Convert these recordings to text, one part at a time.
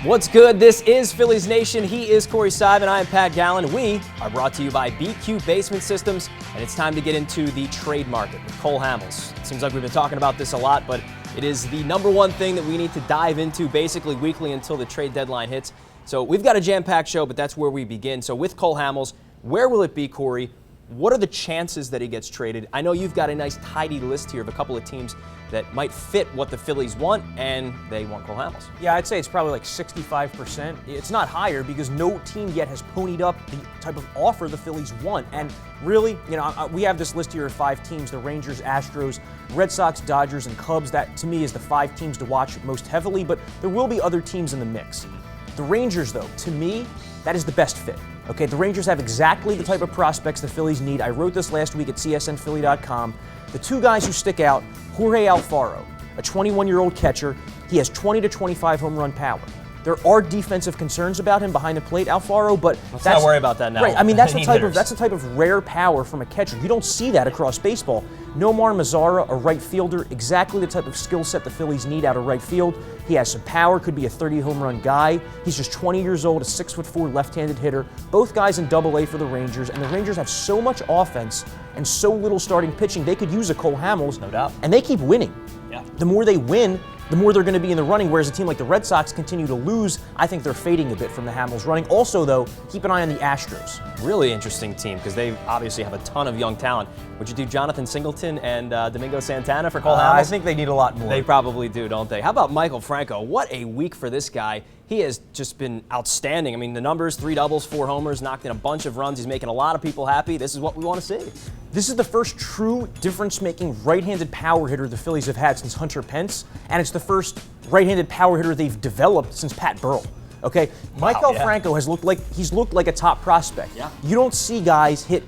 What's good? This is Phillies Nation. He is Corey Seib, and I am Pat Gallen. We are brought to you by BQ Basement Systems, and it's time to get into the trade market with Cole Hamels. It seems like we've been talking about this a lot, but it is the number one thing that we need to dive into basically weekly until the trade deadline hits. So we've got a jam-packed show, but that's where we begin. So with Cole Hamels, where will it be, Corey? What are the chances that he gets traded? I know you've got a nice tidy list here of a couple of teams that might fit what the Phillies want, and they want Cole Hamels. Yeah, I'd say it's probably like 65%. It's not higher because no team yet has ponied up the type of offer the Phillies want. And really, we have this list here of 5 teams: the Rangers, Astros, Red Sox, Dodgers, and Cubs. That, to me, is the 5 teams to watch most heavily, but there will be other teams in the mix. The Rangers, though, to me, that is the best fit. Okay, the Rangers have exactly the type of prospects the Phillies need. I wrote this last week at csnphilly.com. The 2 guys who stick out: Jorge Alfaro, a 21-year-old catcher. He has 20 to 25 home run power. There are defensive concerns about him behind the plate, Alfaro, but let's not worry about that now. Right, I mean that's the type of rare power from a catcher. You don't see that across baseball. Nomar Mazara, a right fielder, exactly the type of skill set the Phillies need out of right field. He has some power, could be a 30 home run guy. He's just 20 years old, a 6'4" left-handed hitter. Both guys in Double-A for the Rangers, and the Rangers have so much offense and so little starting pitching. They could use a Cole Hamels, no doubt, and they keep winning. Yeah. The more they win, the more they're going to be in the running, whereas a team like the Red Sox continue to lose. I think they're fading a bit from the Hamels running. Also, though, keep an eye on the Astros. Really interesting team because they obviously have a ton of young talent. Would you do Jonathan Singleton and Domingo Santana for Cole Hamels? I think they need a lot more. They probably do, don't they? How about Michael Franco? What a week for this guy. He has just been outstanding. I mean, the numbers: 3 doubles, 4 homers, knocked in a bunch of runs. He's making a lot of people happy. This is what we want to see. This is the first true difference-making right-handed power hitter the Phillies have had since Hunter Pence, and it's the first right-handed power hitter they've developed since Pat Burrell. Okay, Michael Franco has looked like a top prospect. Yeah. You don't see guys hit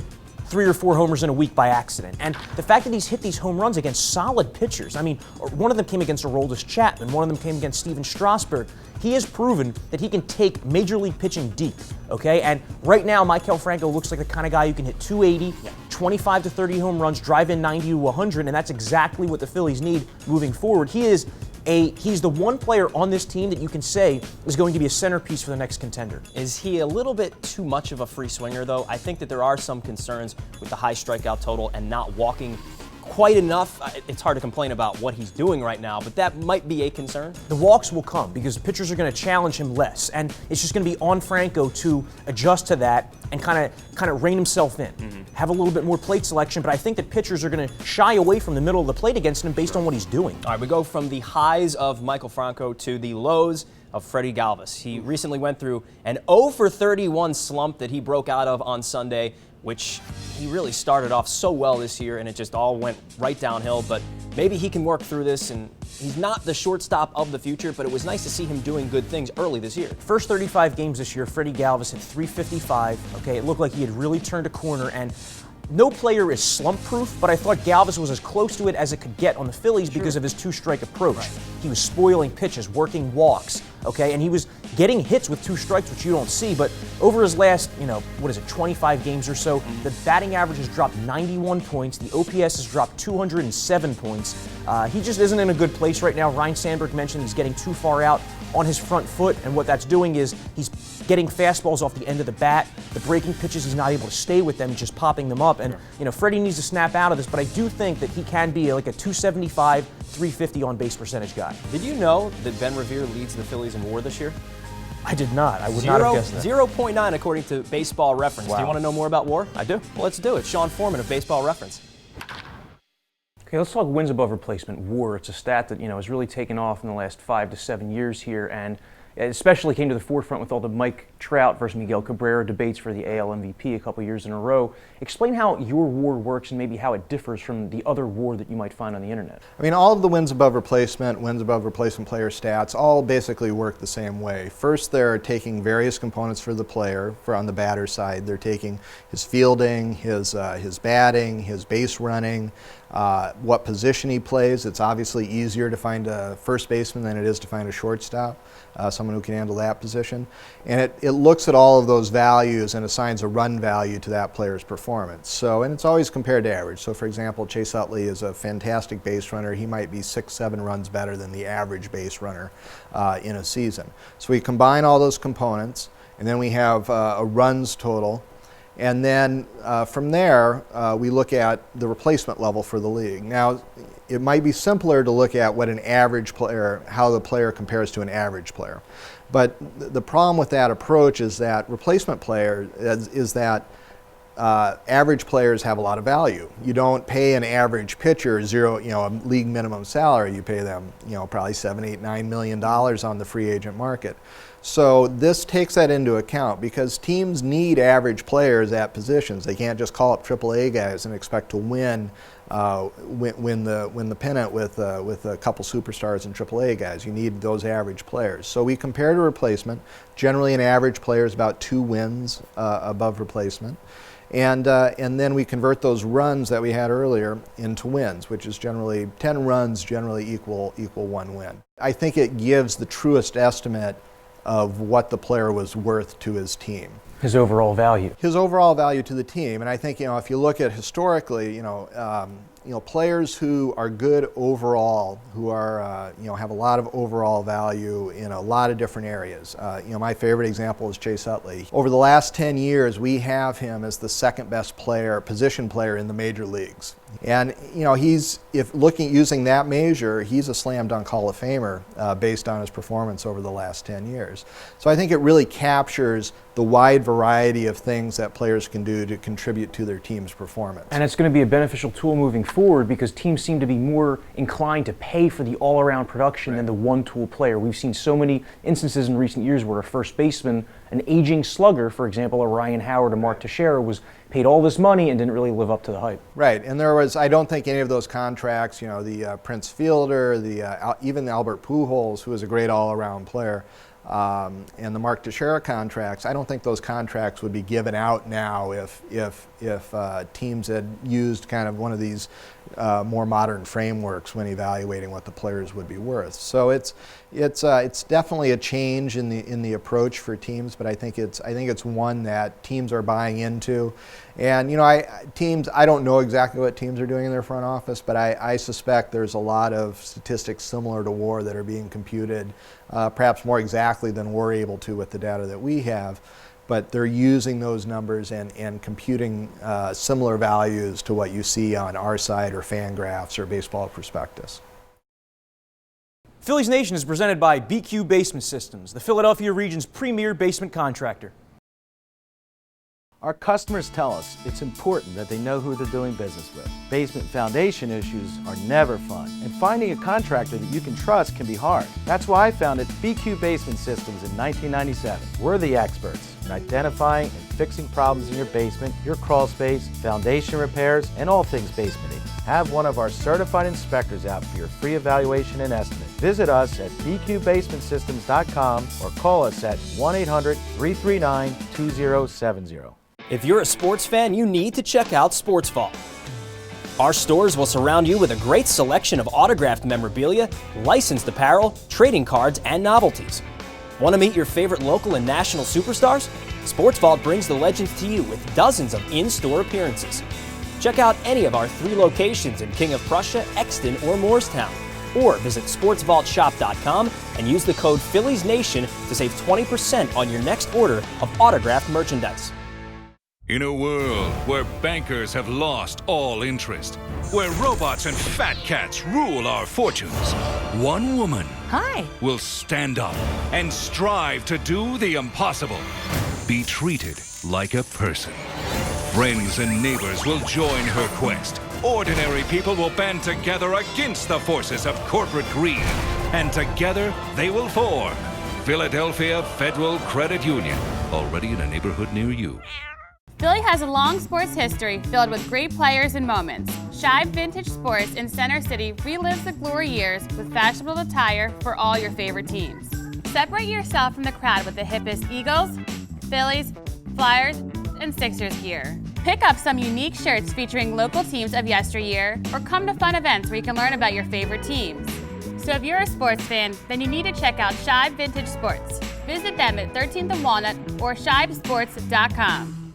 3 or 4 homers in a week by accident. And the fact that he's hit these home runs against solid pitchers, I mean, one of them came against Aroldis Chapman, one of them came against Steven Strasburg. He has proven that he can take major league pitching deep, okay? And right now, Michael Franco looks like the kind of guy who can hit 280, 25 to 30 home runs, drive in 90 to 100, and that's exactly what the Phillies need moving forward. He's the one player on this team that you can say is going to be a centerpiece for the next contender. Is he a little bit too much of a free swinger, though? I think that there are some concerns with the high strikeout total and not walking quite enough. It's hard to complain about what he's doing right now, but that might be a concern. The walks will come because pitchers are going to challenge him less, and it's just going to be on Franco to adjust to that and kind of rein himself in. Have a little bit more plate selection, but I think that pitchers are going to shy away from the middle of the plate against him based on what he's doing. All right, we go from the highs of Michael Franco to the lows of Freddie Galvis. He recently went through an 0 for 31 slump that he broke out of on Sunday, which he really started off so well this year, and it just all went right downhill. But maybe he can work through this, and he's not the shortstop of the future, but it was nice to see him doing good things early this year. First 35 games this year, Freddie Galvis hit .355. Okay, it looked like he had really turned a corner, and no player is slump-proof, but I thought Galvis was as close to it as it could get on the Phillies because of his 2-strike approach. Right. He was spoiling pitches, working walks, okay, and he was getting hits with 2 strikes, which you don't see, but over his last, 25 games or so, the batting average has dropped 91 points, the OPS has dropped 207 points. He just isn't in a good place right now. Ryan Sandberg mentioned he's getting too far out on his front foot, and what that's doing is he's getting fastballs off the end of the bat. The breaking pitches, he's not able to stay with them, he's just popping them up. And, Freddie needs to snap out of this, but I do think that he can be like a 275, 350 on-base percentage guy. Did you know that Ben Revere leads the Phillies in WAR this year? I did not. I would not have guessed that. 0.9 according to Baseball Reference. Wow. Do you want to know more about WAR? I do. Well, let's do it. Sean Foreman of Baseball Reference. Okay, let's talk wins above replacement WAR. It's a stat that, has really taken off in the last 5 to 7 years here, and it especially came to the forefront with all the Mike Trout versus Miguel Cabrera debates for the AL MVP a couple years in a row. Explain how your WAR works and maybe how it differs from the other WAR that you might find on the internet. I mean, all of the wins above replacement player stats all basically work the same way. First, they're taking various components for the player on the batter side. They're taking his fielding, his batting, his base running, what position he plays. It's obviously easier to find a first baseman than it is to find a shortstop, someone who can handle that position. And it looks at all of those values and assigns a run value to that player's performance. So, and it's always compared to average. So for example, Chase Utley is a fantastic base runner. He might be 6-7 runs better than the average base runner in a season. So we combine all those components, and then we have a runs total. And then from there, we look at the replacement level for the league. Now, it might be simpler to look at what an average player, how the player compares to an average player. But the problem with that approach is that replacement player is that average players have a lot of value. You don't pay an average pitcher a league minimum salary. You pay them, probably $7, $8, $9 million on the free agent market. So this takes that into account because teams need average players at positions. They can't just call up AAA guys and expect to win the pennant with a couple superstars and AAA guys. You need those average players. So we compare to replacement. Generally, an average player is about 2 wins above replacement. And then we convert those runs that we had earlier into wins, which is generally 10 runs generally equal 1 win. I think it gives the truest estimate of what the player was worth to his team. His overall value. His overall value to the team. And I think, if you look at historically, players who are good overall, who are, have a lot of overall value in a lot of different areas. My favorite example is Chase Utley. Over the last 10 years, we have him as the second best position player in the major leagues. And, using that measure, he's a slam dunk Hall of Famer based on his performance over the last 10 years. So I think it really captures the wide variety of things that players can do to contribute to their team's performance. And it's going to be a beneficial tool moving forward because teams seem to be more inclined to pay for the all-around production than the one-tool player. We've seen so many instances in recent years where a first baseman, an aging slugger, for example, a Ryan Howard or Mark Teixeira, was paid all this money and didn't really live up to the hype. Right, and I don't think any of those contracts, the Prince Fielder, even Albert Pujols, who was a great all-around player, and the Mark Teixeira contracts, I don't think those contracts would be given out now if teams had used kind of one of these more modern frameworks when evaluating what the players would be worth. So it's definitely a change in the approach for teams, but I think it's one that teams are buying into. And I don't know exactly what teams are doing in their front office, but I suspect there's a lot of statistics similar to WAR that are being computed, perhaps more exactly than we're able to with the data that we have. But they're using those numbers and computing similar values to what you see on our site or Fangraphs or Baseball Prospectus. Phillies Nation is presented by BQ Basement Systems, the Philadelphia region's premier basement contractor. Our customers tell us it's important that they know who they're doing business with. Basement foundation issues are never fun, and finding a contractor that you can trust can be hard. That's why I founded BQ Basement Systems in 1997. We're the experts in identifying and fixing problems in your basement, your crawl space, foundation repairs, and all things basementing. Have one of our certified inspectors out for your free evaluation and estimate. Visit us at bqbasementsystems.com or call us at 1-800-339-2070. If you're a sports fan, you need to check out Sports Vault. Our stores will surround you with a great selection of autographed memorabilia, licensed apparel, trading cards, and novelties. Want to meet your favorite local and national superstars? Sports Vault brings the legends to you with dozens of in-store appearances. Check out any of our 3 locations in King of Prussia, Exton, or Moorestown. Or visit sportsvaultshop.com and use the code PhilliesNation to save 20% on your next order of autographed merchandise. In a world where bankers have lost all interest, where robots and fat cats rule our fortunes, one woman will stand up and strive to do the impossible. Be treated like a person. Friends and neighbors will join her quest. Ordinary people will band together against the forces of corporate greed. And together they will form Philadelphia Federal Credit Union, already in a neighborhood near you. Philly has a long sports history filled with great players and moments. Shibe Vintage Sports in Center City relives the glory years with fashionable attire for all your favorite teams. Separate yourself from the crowd with the hippest Eagles, Phillies, Flyers, and Sixers gear. Pick up some unique shirts featuring local teams of yesteryear, or come to fun events where you can learn about your favorite teams. So if you're a sports fan, then you need to check out Shibe Vintage Sports. Visit them at 13th and Walnut or shibesports.com.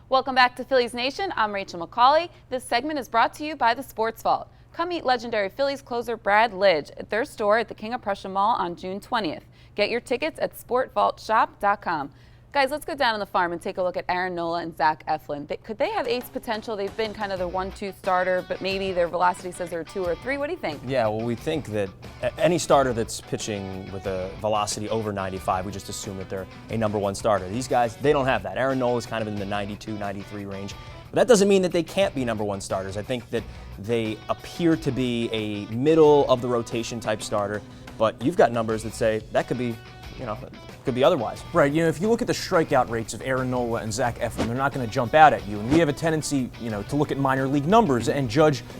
Welcome back to Phillies Nation. I'm Rachel McCauley. This segment is brought to you by the Sports Vault. Come meet legendary Phillies closer Brad Lidge at their store at the King of Prussia Mall on June 20th. Get your tickets at sportvaultshop.com. Guys, let's go down on the farm and take a look at Aaron Nola and Zach Eflin. Could they have ace potential? They've been kind of the 1-2 starter, but maybe their velocity says they're a 2 or 3. What do you think? Yeah, well, we think that any starter that's pitching with a velocity over 95, we just assume that they're a #1 starter. These guys, they don't have that. Aaron Nola is kind of in the 92, 93 range. But that doesn't mean that they can't be #1 starters. I think that they appear to be a middle of the rotation type starter, but you've got numbers that say that could be, could be otherwise. Right, if you look at the strikeout rates of Aaron Nola and Zach Eflin, they're not going to jump out at you. And we have a tendency, to look at minor league numbers and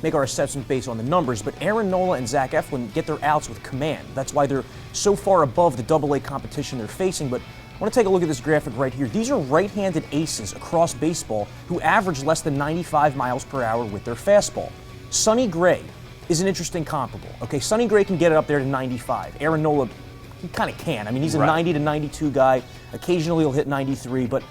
make our assessment based on the numbers. But Aaron Nola and Zach Eflin get their outs with command. That's why they're so far above the AA competition they're facing. But I want to take a look at this graphic right here. These are right-handed aces across baseball who average less than 95 miles per hour with their fastball. Sonny Gray is an interesting comparable. Okay, Sonny Gray can get it up there to 95. Aaron Nola, he kind of can. I mean, he's a 90 to 92 guy. Occasionally he'll hit 93, but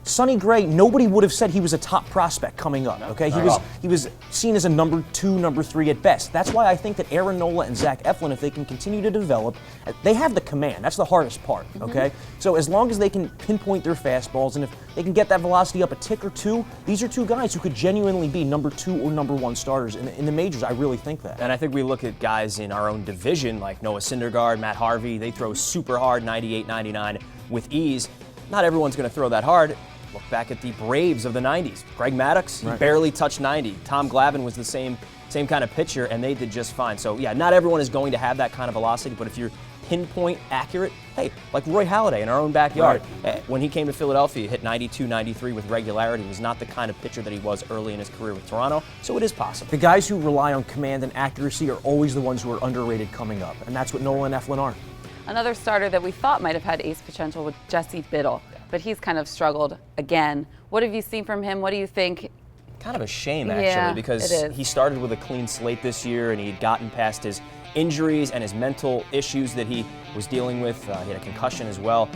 Sonny Gray, nobody would have said he was a top prospect coming up. Okay, he was seen as a #2, #3 at best. That's why I think that Aaron Nola and Zach Eflin, if they can continue to develop, they have the command. That's the hardest part. Okay, so as long as they can pinpoint their fastballs and if they can get that velocity up a tick or two, these are two guys who could genuinely be #2 or #1 starters in the majors. I really think that. And I think we look at guys in our own division like Noah Syndergaard, Matt Harvey. They throw super hard, 98, 99 with ease. Not everyone's going to throw that hard. Look back at the Braves of the 90s. Greg Maddux, he barely touched 90. Tom Glavine was the same kind of pitcher, and they did just fine. So, yeah, not everyone is going to have that kind of velocity, but if you're pinpoint accurate, hey, like Roy Halladay in our own backyard, when he came to Philadelphia, he hit 92, 93 with regularity. He was not the kind of pitcher that he was early in his career with Toronto, so it is possible. The guys who rely on command and accuracy are always the ones who are underrated coming up, and that's what Nola and Eflin are. Another starter that we thought might have had ace potential was Jesse Biddle, but he's kind of struggled again. What have you seen from him? What do you think? Kind of a shame, actually, because he started with a clean slate this year and he had gotten past his injuries and his mental issues that he was dealing with. He had a concussion as well.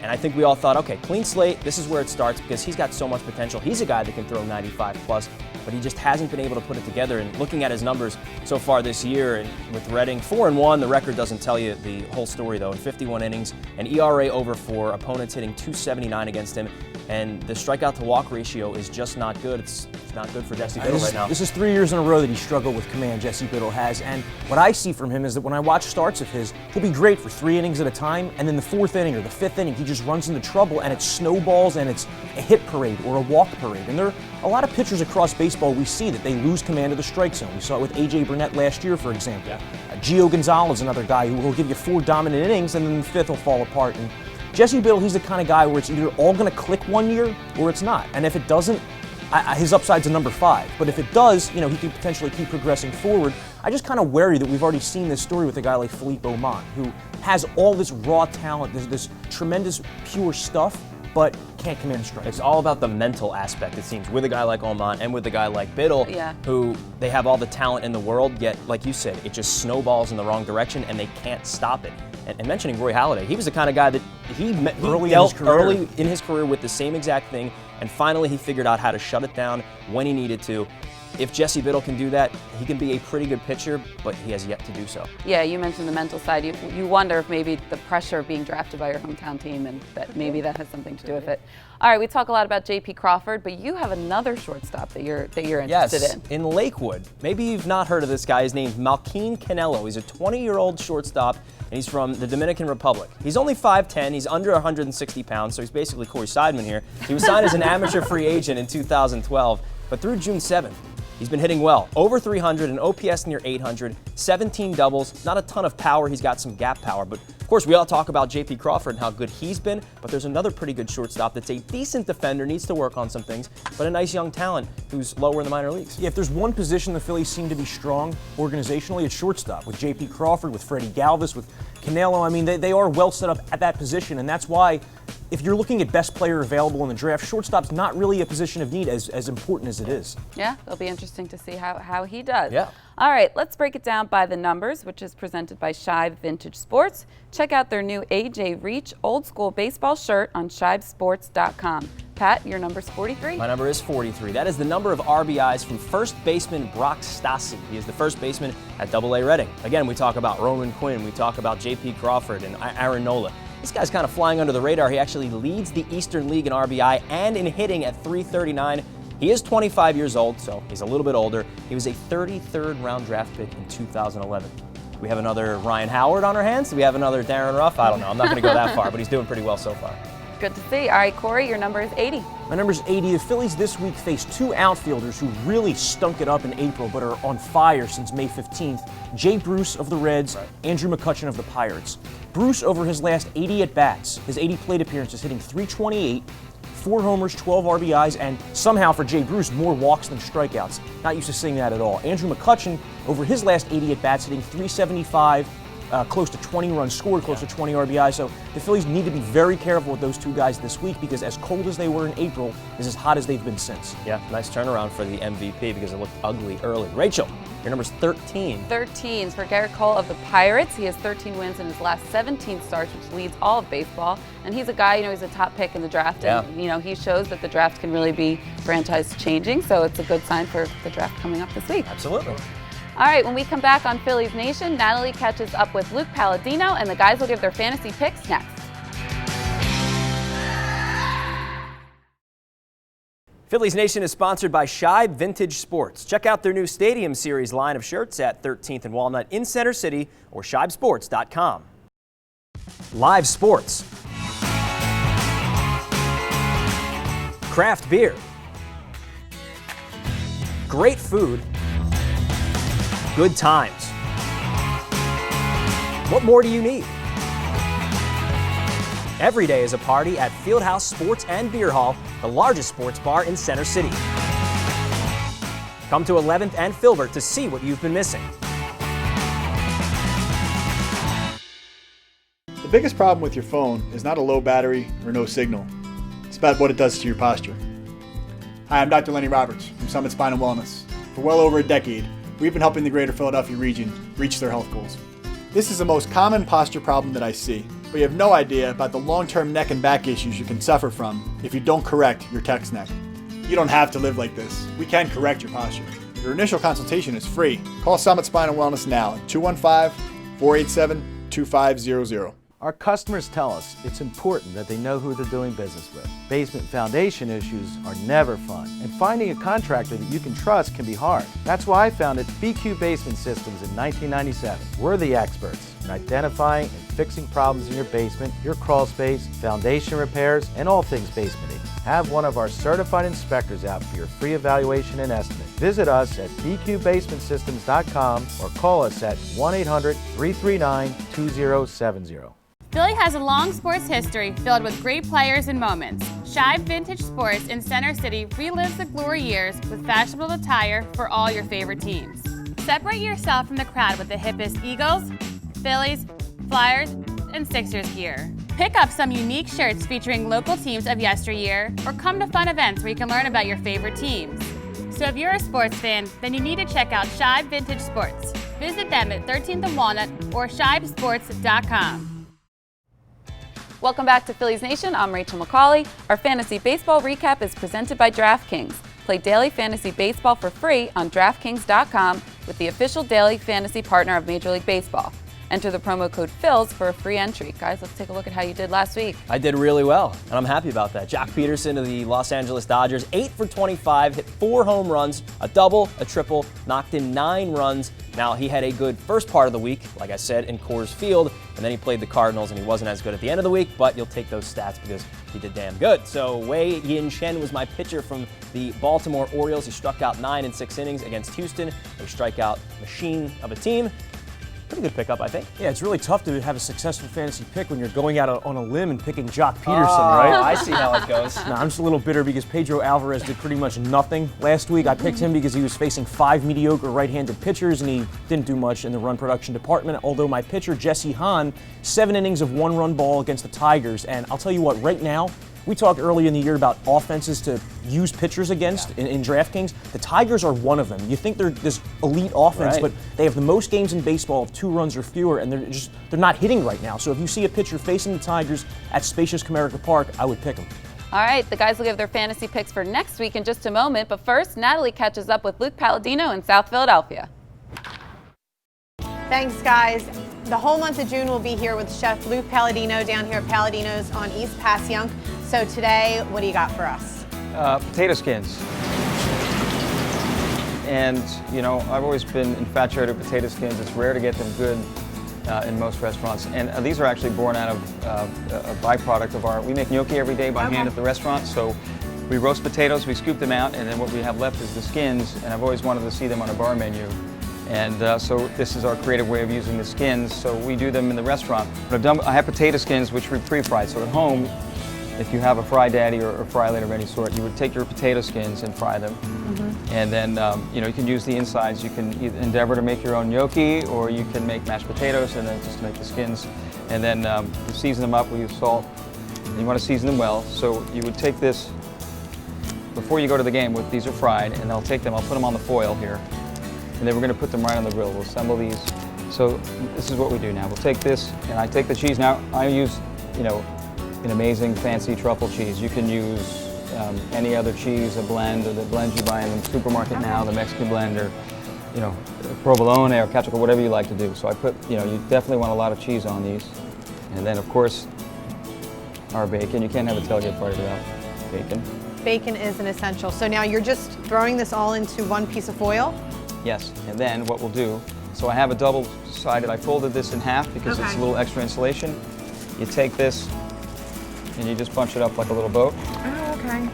And I think we all thought, okay, clean slate, this is where it starts because he's got so much potential. He's a guy that can throw 95 plus, but he just hasn't been able to put it together. And looking at his numbers so far this year, and with Reading, 4-1, the record doesn't tell you the whole story though. In 51 innings, an ERA over 4, opponents hitting .279 against him, and the strikeout to walk ratio is just not good. It's not good for Jesse Biddle right now. This is 3 years in a row that he struggled with command, Jesse Biddle has, and what I see from him is that when I watch starts of his, he'll be great for 3 innings at a time, and then the 4th inning or the 5th inning, he just runs into trouble, and it snowballs, and it's a hit parade or a walk parade. And there are a lot of pitchers across baseball we see that they lose command of the strike zone. We saw it with A.J. Burnett last year, for example. Gio Gonzalez, another guy who will give you 4 dominant innings, and then the 5th will fall apart. And Jesse Biddle, he's the kind of guy where it's either all going to click one year or it's not. And if it doesn't, his upside's a #5. But if it does, he can potentially keep progressing forward. I just kind of worry that we've already seen this story with a guy like Philippe Aumont, who has all this raw talent, this tremendous pure stuff, but can't command a strike. It's all about the mental aspect, it seems, with a guy like Aumont and with a guy like Biddle, who they have all the talent in the world, yet, like you said, it just snowballs in the wrong direction and they can't stop it. And mentioning Roy Halladay, he was the kind of guy that he dealt early in his career with the same exact thing, and finally he figured out how to shut it down when he needed to. If Jesse Biddle can do that, he can be a pretty good pitcher, but he has yet to do so. Yeah, you mentioned the mental side. You wonder if maybe the pressure of being drafted by your hometown team and that maybe that has something to do with it. All right, we talk a lot about J.P. Crawford, but you have another shortstop that you're interested in. In Lakewood. Maybe you've not heard of this guy. His name's Malquin Canelo. He's a 20-year-old shortstop, and he's from the Dominican Republic. He's only 5'10". He's under 160 pounds, so he's basically Corey Seidman here. He was signed as an amateur free agent in 2012, but through June 7th, he's been hitting well. Over 300, an OPS near 800, 17 doubles, not a ton of power. He's got some gap power. But, of course, we all talk about J.P. Crawford and how good he's been, but there's another pretty good shortstop that's a decent defender, needs to work on some things, but a nice young talent who's lower in the minor leagues. Yeah, if there's one position the Phillies seem to be strong organizationally, it's shortstop. With J.P. Crawford, with Freddie Galvis, with Canelo, I mean, they are well set up at that position, and that's why if you're looking at best player available in the draft, shortstop's not really a position of need as important as it is. Yeah, it'll be interesting to see how he does. Yeah. All right, let's break it down by the numbers, which is presented by Shibe Vintage Sports. Check out their new AJ Reach Old School Baseball shirt on shibesports.com. Pat, your number's 43. My number is 43. That is the number of RBIs from first baseman Brock Stassi. He is the first baseman at AA Reading. Again, we talk about Roman Quinn, we talk about J.P. Crawford and Aaron Nola. This guy's kind of flying under the radar. He actually leads the Eastern League in RBI and in hitting at 339. He is 25 years old, so he's a little bit older. He was a 33rd round draft pick in 2011. Do we have another Ryan Howard on our hands? Do we have another Darren Ruff? I don't know. I'm not going to go that far, but he's doing pretty well so far. Good to see. All right, Corey, your number is 80. My number's 80. The Phillies this week face two outfielders who really stunk it up in April but are on fire since May 15th. Jay Bruce of the Reds, Andrew McCutchen of the Pirates. Bruce, over his last 80 at-bats, his 80 plate appearances, hitting .328, 4 homers, 12 RBIs, and somehow for Jay Bruce, more walks than strikeouts. Not used to seeing that at all. Andrew McCutchen, over his last 80 at-bats, hitting .375, close to 20 runs scored, close to 20 RBIs. So the Phillies need to be very careful with those two guys this week because as cold as they were in April is as hot as they've been since. Yeah, nice turnaround for the MVP because it looked ugly early. Rachel, your number's 13. 13 for Garrett Cole of the Pirates. He has 13 wins in his last 17 starts, which leads all of baseball. And he's a guy, he's a top pick in the draft. Yeah. And, he shows that the draft can really be franchise changing. So it's a good sign for the draft coming up this week. Absolutely. All right, when we come back on Phillies Nation, Natalie catches up with Luke Palladino, and the guys will give their fantasy picks next. Phillies Nation is sponsored by Shibe Vintage Sports. Check out their new Stadium Series line of shirts at 13th and Walnut in Center City or shibesports.com. Live sports. Craft beer. Great food. Good times. What more do you need? Every day is a party at Fieldhouse Sports and Beer Hall, the largest sports bar in Center City. Come to 11th and Filbert to see what you've been missing. The biggest problem with your phone is not a low battery or no signal. It's about what it does to your posture. Hi, I'm Dr. Lenny Roberts from Summit Spine and Wellness. For well over a decade, we've been helping the greater Philadelphia region reach their health goals. This is the most common posture problem that I see, but you have no idea about the long-term neck and back issues you can suffer from if you don't correct your text neck. You don't have to live like this. We can correct your posture. Your initial consultation is free. Call Summit Spine and Wellness now at 215-487-2500. Our customers tell us it's important that they know who they're doing business with. Basement foundation issues are never fun, and finding a contractor that you can trust can be hard. That's why I founded BQ Basement Systems in 1997. We're the experts in identifying and fixing problems in your basement, your crawl space, foundation repairs, and all things basementing. Have one of our certified inspectors out for your free evaluation and estimate. Visit us at bqbasementsystems.com or call us at 1-800-339-2070. Philly has a long sports history filled with great players and moments. Shibe Vintage Sports in Center City relives the glory years with fashionable attire for all your favorite teams. Separate yourself from the crowd with the hippest Eagles, Phillies, Flyers, and Sixers gear. Pick up some unique shirts featuring local teams of yesteryear, or come to fun events where you can learn about your favorite teams. So if you're a sports fan, then you need to check out Shibe Vintage Sports. Visit them at 13th and Walnut or shibesports.com. Welcome back to Phillies Nation. I'm Rachel McCauley. Our fantasy baseball recap is presented by DraftKings. Play daily fantasy baseball for free on DraftKings.com with the official daily fantasy partner of Major League Baseball. Enter the promo code PHILS for a free entry. Guys, let's take a look at how you did last week. I did really well, and I'm happy about that. Jock Peterson of the Los Angeles Dodgers, 8 for 25, hit 4 home runs, a double, a triple, knocked in 9 runs. Now, he had a good first part of the week, like I said, in Coors Field, and then he played the Cardinals, and he wasn't as good at the end of the week, but you'll take those stats because he did damn good. So Wei Yin Chen was my pitcher from the Baltimore Orioles. He struck out 9 in 6 innings against Houston, a strikeout machine of a team. Pretty good pickup, I think. Yeah, it's really tough to have a successful fantasy pick when you're going out on a limb and picking Jock Peterson, right? I see how it goes. No, I'm just a little bitter because Pedro Alvarez did pretty much nothing last week. I picked him because he was facing 5 mediocre right-handed pitchers, and he didn't do much in the run production department, although my pitcher, Jesse Hahn, 7 innings of 1-run ball against the Tigers, and I'll tell you what, right now, We talked earlier in the year about offenses to use pitchers against in DraftKings. The Tigers are one of them. You think they're this elite offense, but they have the most games in baseball of 2 runs or fewer, and they're not hitting right now. So if you see a pitcher facing the Tigers at spacious Comerica Park, I would pick them. All right, the guys will give their fantasy picks for next week in just a moment. But first, Natalie catches up with Luke Palladino in South Philadelphia. Thanks, guys. The whole month of June we'll be here with Chef Luke Palladino down here at Palladino's on East Passyunk. So today, what do you got for us? Potato skins. And, you know, I've always been infatuated with potato skins. It's rare to get them good in most restaurants. And these are actually born out of a byproduct of we make gnocchi every day by hand at the restaurant. So we roast potatoes, we scoop them out, and then what we have left is the skins. And I've always wanted to see them on a bar menu. And so this is our creative way of using the skins. So we do them in the restaurant. I have potato skins which we pre-fry. So at home, if you have a fry daddy or a fry lid of any sort, you would take your potato skins and fry them. And then, you know, you can use the insides. You can endeavor to make your own gnocchi, or you can make mashed potatoes and then just make the skins. And then you season them up. We use salt. And you want to season them well. So you would take this before you go to the game. These are fried, and I'll put them on the foil here. And then we're going to put them right on the grill. We'll assemble these. So this is what we do now. We'll take this, and I take the cheese. Now I use, you know, an amazing fancy truffle cheese. You can use any other cheese, a blend, or the blends you buy in the supermarket now, the Mexican blend, or, you know, provolone or cacio, whatever you like to do. So I put, you know, you definitely want a lot of cheese on these. And then, of course, our bacon. You can't have a tailgate party without bacon. Bacon is an essential. So now you're just throwing this all into one piece of foil? Yes, and then what we'll do, so I have a double-sided, I folded this in half because it's a little extra insulation. You take this and you just bunch it up like a little boat. Oh, okay.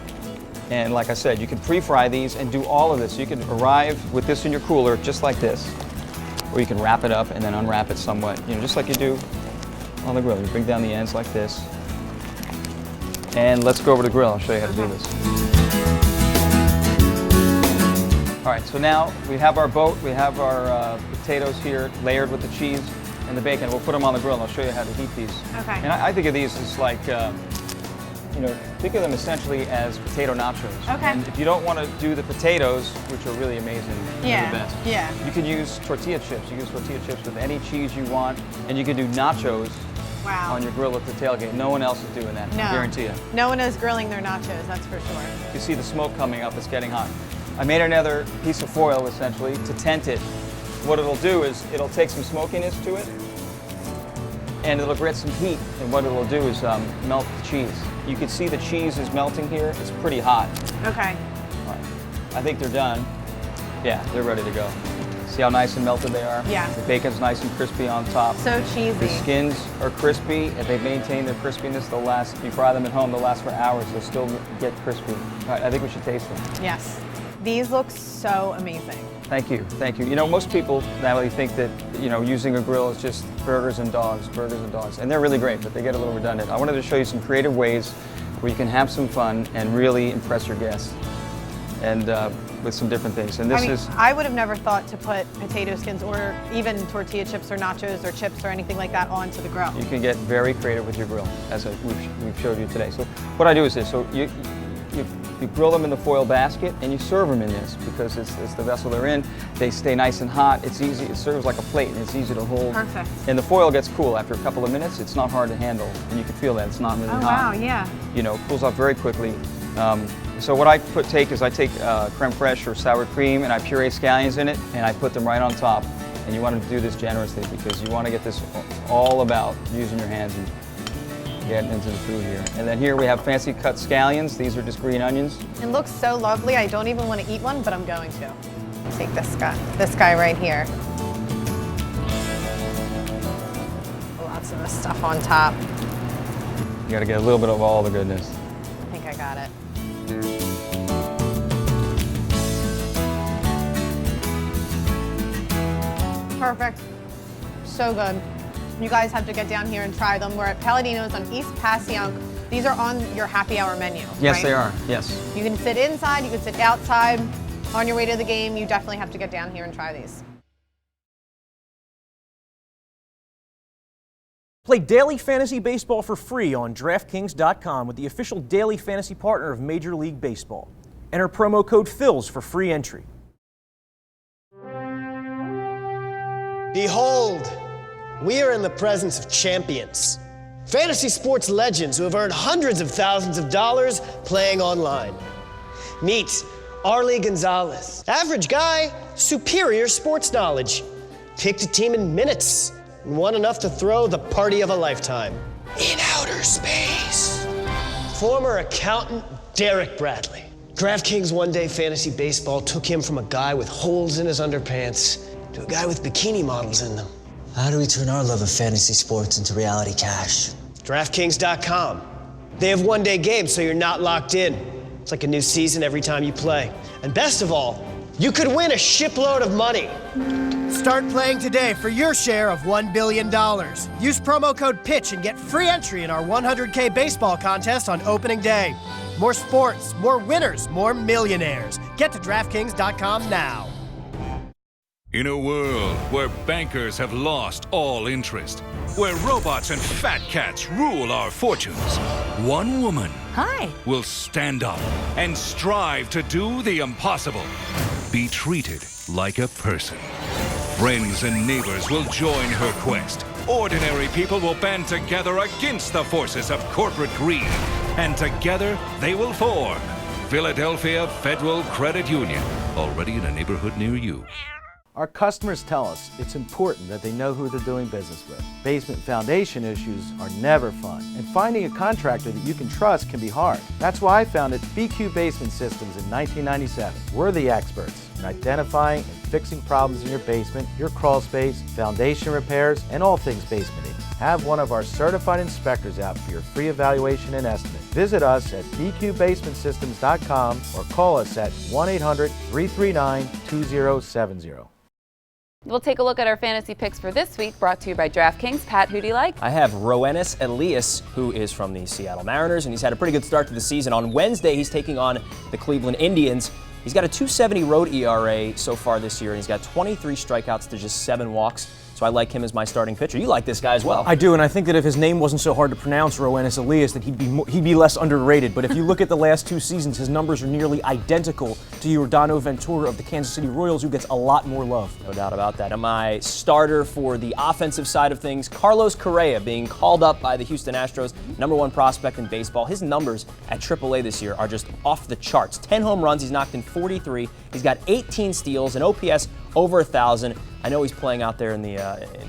And like I said, you can pre-fry these and do all of this. You can arrive with this in your cooler just like this, or you can wrap it up and then unwrap it somewhat, you know, just like you do on the grill. You bring down the ends like this. And let's go over to the grill. I'll show you how to do this. All right, so now we have our boat, we have our potatoes here layered with the cheese and the bacon. We'll put them on the grill and I'll show you how to heat these. Okay. And I think of these as like, you know, think of them essentially as potato nachos. Okay. And if you don't want to do the potatoes, which are really amazing, they're the best. Yeah. You can use tortilla chips. You can use tortilla chips with any cheese you want, and you can do nachos on your grill at the tailgate. No one else is doing that, I guarantee you. No one is grilling their nachos, that's for sure. You see the smoke coming up, it's getting hot. I made another piece of foil, essentially, to tent it. What it'll do is it'll take some smokiness to it, and it'll get some heat, and what it'll do is melt the cheese. You can see the cheese is melting here. It's pretty hot. Okay. All right. I think they're done. Yeah, they're ready to go. See how nice and melted they are? Yeah. The bacon's nice and crispy on top. So cheesy. The skins are crispy. If they maintain their crispiness, they'll last. If you fry them at home, they'll last for hours. They'll still get crispy. All right, I think we should taste them. Yes. These look so amazing. Thank you, thank you. You know, most people, Natalie, think that, you know, using a grill is just burgers and dogs. And they're really great, but they get a little redundant. I wanted to show you some creative ways where you can have some fun and really impress your guests, and with some different things. And this I would have never thought to put potato skins or even tortilla chips or nachos or chips or anything like that onto the grill. You can get very creative with your grill, as we've showed you today. So what I do is this. So you grill them in the foil basket and you serve them in this because it's the vessel they're in. They stay nice and hot. It's easy. It serves like a plate and it's easy to hold. Perfect. And the foil gets cool after a couple of minutes. It's not hard to handle, and you can feel that it's not really hot. Oh wow, yeah. You know, it cools off very quickly. So what I take creme fraiche or sour cream and I puree scallions in it and I put them right on top. And you want to do this generously because you want to get this all about using your hands and getting into the food here. And then here we have fancy cut scallions. These are just green onions. It looks so lovely. I don't even want to eat one, but I'm going to. Take this guy right here. Lots of this stuff on top. You got to get a little bit of all the goodness. I think I got it. Perfect. So good. You guys have to get down here and try them. We're at Palladino's on East Passyunk. These are on your happy hour menu, Yes, right? they are. Yes. You can sit inside, you can sit outside. On your way to the game, you definitely have to get down here and try these. Play daily fantasy baseball for free on DraftKings.com with the official daily fantasy partner of Major League Baseball. Enter promo code PHILS for free entry. Behold, we are in the presence of champions. Fantasy sports legends who have earned hundreds of thousands of dollars playing online. Meet Arlie Gonzalez. Average guy, superior sports knowledge. Picked a team in minutes and won enough to throw the party of a lifetime. In outer space. Former accountant Derek Bradley. DraftKings One Day Fantasy Baseball took him from a guy with holes in his underpants to a guy with bikini models in them. How do we turn our love of fantasy sports into reality cash? DraftKings.com. They have one-day games, so you're not locked in. It's like a new season every time you play. And best of all, you could win a shipload of money. Start playing today for your share of $1 billion. Use promo code PITCH and get free entry in our 100K baseball contest on opening day. More sports, more winners, more millionaires. Get to DraftKings.com now. In a world where bankers have lost all interest, where robots and fat cats rule our fortunes, one woman will stand up and strive to do the impossible. Be treated like a person. Friends and neighbors will join her quest. Ordinary people will band together against the forces of corporate greed. And together they will form Philadelphia Federal Credit Union, already in a neighborhood near you. Our customers tell us it's important that they know who they're doing business with. Basement foundation issues are never fun, and finding a contractor that you can trust can be hard. That's why I founded BQ Basement Systems in 1997. We're the experts in identifying and fixing problems in your basement, your crawl space, foundation repairs, and all things basementing. Have one of our certified inspectors out for your free evaluation and estimate. Visit us at bqbasementsystems.com or call us at 1-800-339-2070. We'll take a look at our fantasy picks for this week, brought to you by DraftKings. Pat, who do you like? I have Roenis Elias, who is from the Seattle Mariners, and he's had a pretty good start to the season. On Wednesday, he's taking on the Cleveland Indians. He's got a 2.70 road ERA so far this year, and he's got 23 strikeouts to just 7 walks. So I like him as my starting pitcher. You like this guy as well. I do, and I think that if his name wasn't so hard to pronounce, Roenis Elias, that he'd be less underrated. But if you look at the last 2 seasons, his numbers are nearly identical to Yordano Ventura of the Kansas City Royals, who gets a lot more love. No doubt about that. And my starter for the offensive side of things, Carlos Correa, being called up by the Houston Astros, #1 prospect in baseball. His numbers at AAA this year are just off the charts. 10 home runs, he's knocked in 43. He's got 18 steals, an OPS over 1,000. I know he's playing out there in the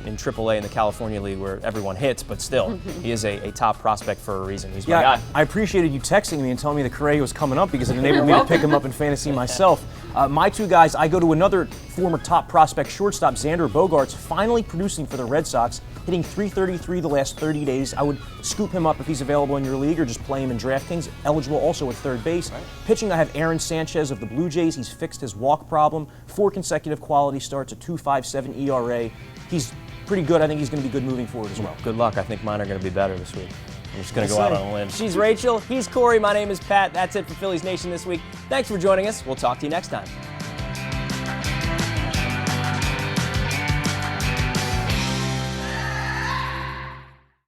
in AAA in the California League where everyone hits, but still, he is a top prospect for a reason. He's my guy. I appreciated you texting me and telling me that Correa was coming up because it enabled me to pick him up in fantasy myself. My 2 guys, I go to another former top prospect shortstop, Xander Bogaerts, finally producing for the Red Sox, hitting .333 the last 30 days. I would scoop him up if he's available in your league or just play him in DraftKings. Eligible also at third base. Right. Pitching, I have Aaron Sanchez of the Blue Jays. He's fixed his walk problem. 4 consecutive quality starts, a 2.57 ERA. He's pretty good. I think he's going to be good moving forward as well. Good luck. I think mine are going to be better this week. I'm just going to go out on a limb. She's Rachel. He's Corey. My name is Pat. That's it for Phillies Nation this week. Thanks for joining us. We'll talk to you next time.